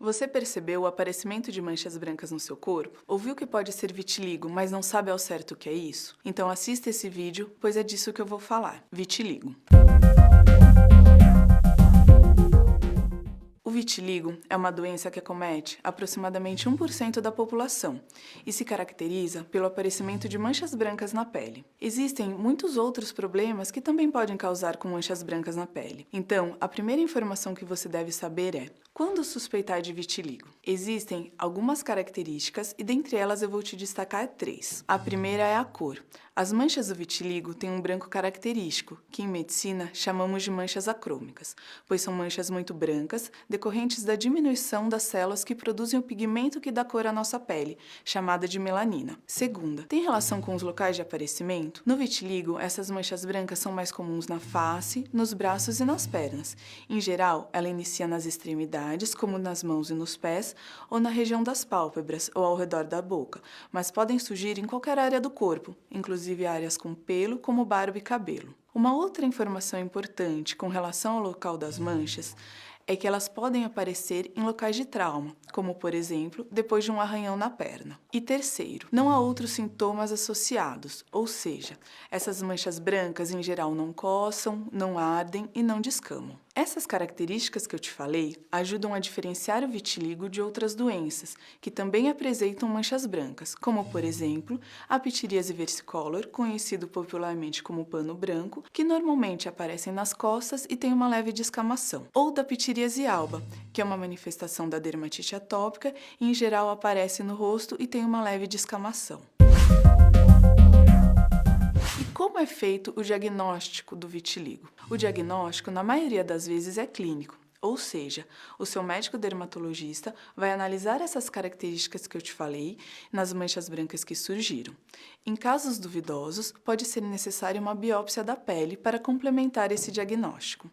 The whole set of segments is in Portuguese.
Você percebeu o aparecimento de manchas brancas no seu corpo? Ouviu que pode ser vitiligo, mas não sabe ao certo o que é isso? Então assista esse vídeo, pois é disso que eu vou falar. Vitiligo. O vitiligo é uma doença que acomete aproximadamente 1% da população e se caracteriza pelo aparecimento de manchas brancas na pele. Existem muitos outros problemas que também podem causar com manchas brancas na pele. Então, a primeira informação que você deve saber é: quando suspeitar de vitiligo? Existem algumas características e dentre elas eu vou te destacar três. A primeira é a cor. As manchas do vitiligo têm um branco característico, que em medicina chamamos de manchas acrômicas, pois são manchas muito brancas, decorrentes da diminuição das células que produzem o pigmento que dá cor à nossa pele, chamada de melanina. Segunda, tem relação com os locais de aparecimento? No vitiligo, essas manchas brancas são mais comuns na face, nos braços e nas pernas. Em geral, ela inicia nas extremidades, como nas mãos e nos pés, ou na região das pálpebras ou ao redor da boca, mas podem surgir em qualquer área do corpo, inclusive áreas com pelo, como barba e cabelo. Uma outra informação importante com relação ao local das manchas é que elas podem aparecer em locais de trauma, como por exemplo, depois de um arranhão na perna. E terceiro, não há outros sintomas associados, ou seja, essas manchas brancas em geral não coçam, não ardem e não descamam. Essas características que eu te falei ajudam a diferenciar o vitiligo de outras doenças, que também apresentam manchas brancas, como por exemplo, a pitiríase versicolor, conhecido popularmente como pano branco, que normalmente aparecem nas costas e tem uma leve descamação, ou da pitiríase alba, que é uma manifestação da dermatite atópica e em geral aparece no rosto e tem uma leve descamação. Como é feito o diagnóstico do vitiligo? O diagnóstico, na maioria das vezes, é clínico, ou seja, o seu médico dermatologista vai analisar essas características que eu te falei nas manchas brancas que surgiram. Em casos duvidosos, pode ser necessária uma biópsia da pele para complementar esse diagnóstico.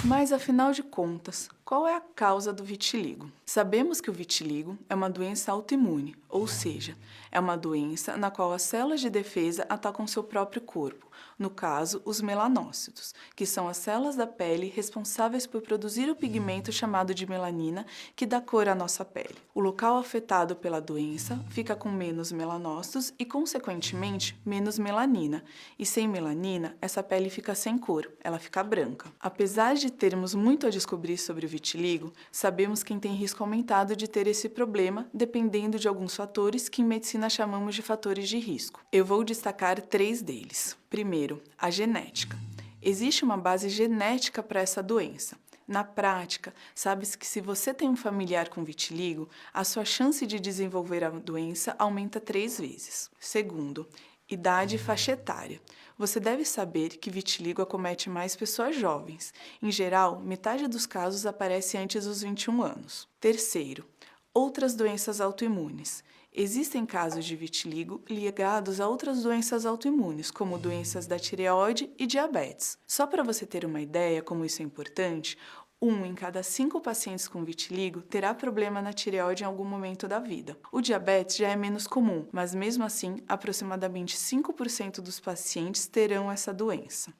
Mas, afinal de contas, qual é a causa do vitiligo? Sabemos que o vitiligo é uma doença autoimune, ou seja, é uma doença na qual as células de defesa atacam seu próprio corpo, no caso, os melanócitos, que são as células da pele responsáveis por produzir o pigmento chamado de melanina, que dá cor à nossa pele. O local afetado pela doença fica com menos melanócitos e, consequentemente, menos melanina, e sem melanina, essa pele fica sem cor, ela fica branca. Apesar de termos muito a descobrir sobre o vitiligo, sabemos que tem risco aumentado de ter esse problema, dependendo de alguns fatores que em medicina chamamos de fatores de risco. Eu vou destacar três deles. Primeiro, a genética. Existe uma base genética para essa doença. Na prática, sabe-se que se você tem um familiar com vitiligo, a sua chance de desenvolver a doença aumenta 3 vezes. Segundo, idade e faixa etária. Você deve saber que vitiligo acomete mais pessoas jovens. Em geral, metade dos casos aparece antes dos 21 anos. Terceiro, outras doenças autoimunes. Existem casos de vitiligo ligados a outras doenças autoimunes, como doenças da tireoide e diabetes. Só para você ter uma ideia como isso é importante, 1 em cada 5 pacientes com vitiligo terá problema na tireoide em algum momento da vida. O diabetes já é menos comum, mas mesmo assim, aproximadamente 5% dos pacientes terão essa doença.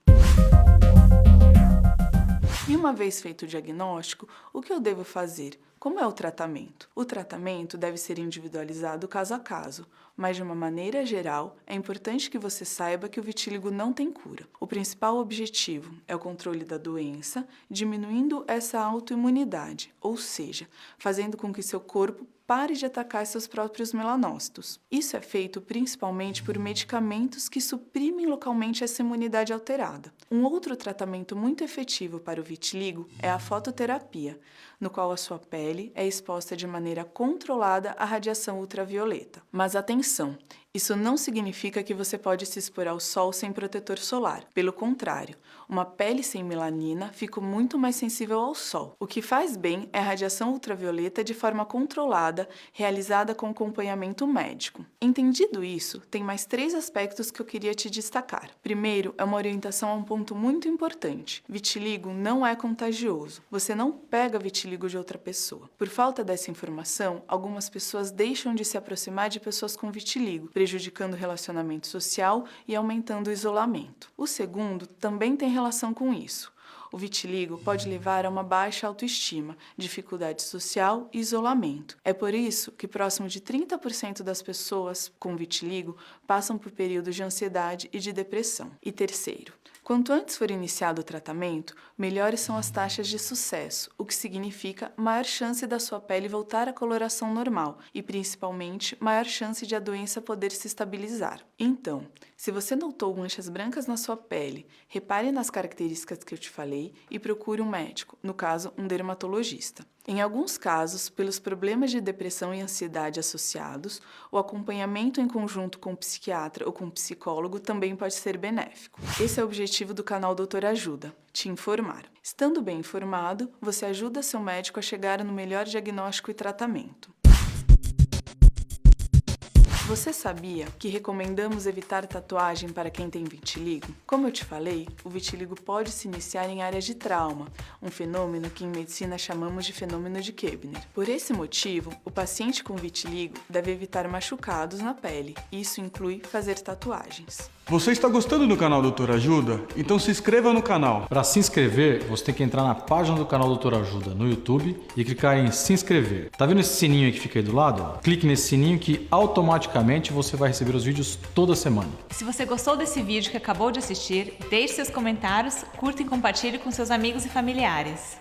E uma vez feito o diagnóstico, o que eu devo fazer? Como é o tratamento? O tratamento deve ser individualizado caso a caso, mas de uma maneira geral, é importante que você saiba que o vitiligo não tem cura. O principal objetivo é o controle da doença, diminuindo essa autoimunidade, ou seja, fazendo com que seu corpo pare de atacar seus próprios melanócitos. Isso é feito principalmente por medicamentos que suprimem localmente essa imunidade alterada. Um outro tratamento muito efetivo para o vitiligo é a fototerapia, no qual a sua pele é exposta de maneira controlada à radiação ultravioleta. Mas atenção! Isso não significa que você pode se expor ao sol sem protetor solar. Pelo contrário, uma pele sem melanina fica muito mais sensível ao sol. O que faz bem é a radiação ultravioleta de forma controlada, realizada com acompanhamento médico. Entendido isso, tem mais 3 aspectos que eu queria te destacar. Primeiro, é uma orientação a um ponto muito importante. Vitiligo não é contagioso. Você não pega vitiligo de outra pessoa. Por falta dessa informação, algumas pessoas deixam de se aproximar de pessoas com vitiligo, prejudicando o relacionamento social e aumentando o isolamento. O segundo também tem relação com isso. O vitiligo pode levar a uma baixa autoestima, dificuldade social e isolamento. É por isso que próximo de 30% das pessoas com vitiligo passam por períodos de ansiedade e de depressão. E terceiro, quanto antes for iniciado o tratamento, melhores são as taxas de sucesso, o que significa maior chance da sua pele voltar à coloração normal e, principalmente, maior chance de a doença poder se estabilizar. Então, se você notou manchas brancas na sua pele, repare nas características que eu te falei e procure um médico, no caso, um dermatologista. Em alguns casos, pelos problemas de depressão e ansiedade associados, o acompanhamento em conjunto com o psiquiatra ou com o psicólogo também pode ser benéfico. Esse é o objetivo do canal Doutor Ajuda, te informar. Estando bem informado, você ajuda seu médico a chegar no melhor diagnóstico e tratamento. Você sabia que recomendamos evitar tatuagem para quem tem vitiligo? Como eu te falei, o vitiligo pode se iniciar em áreas de trauma, um fenômeno que em medicina chamamos de fenômeno de Koebner. Por esse motivo, o paciente com vitiligo deve evitar machucados na pele. Isso inclui fazer tatuagens. Você está gostando do canal Doutor Ajuda? Então se inscreva no canal. Para se inscrever, você tem que entrar na página do canal Doutor Ajuda no YouTube e clicar em se inscrever. Tá vendo esse sininho aí que fica aí do lado? Clique nesse sininho que automaticamente você vai receber os vídeos toda semana. Se você gostou desse vídeo que acabou de assistir, deixe seus comentários, curta e compartilhe com seus amigos e familiares.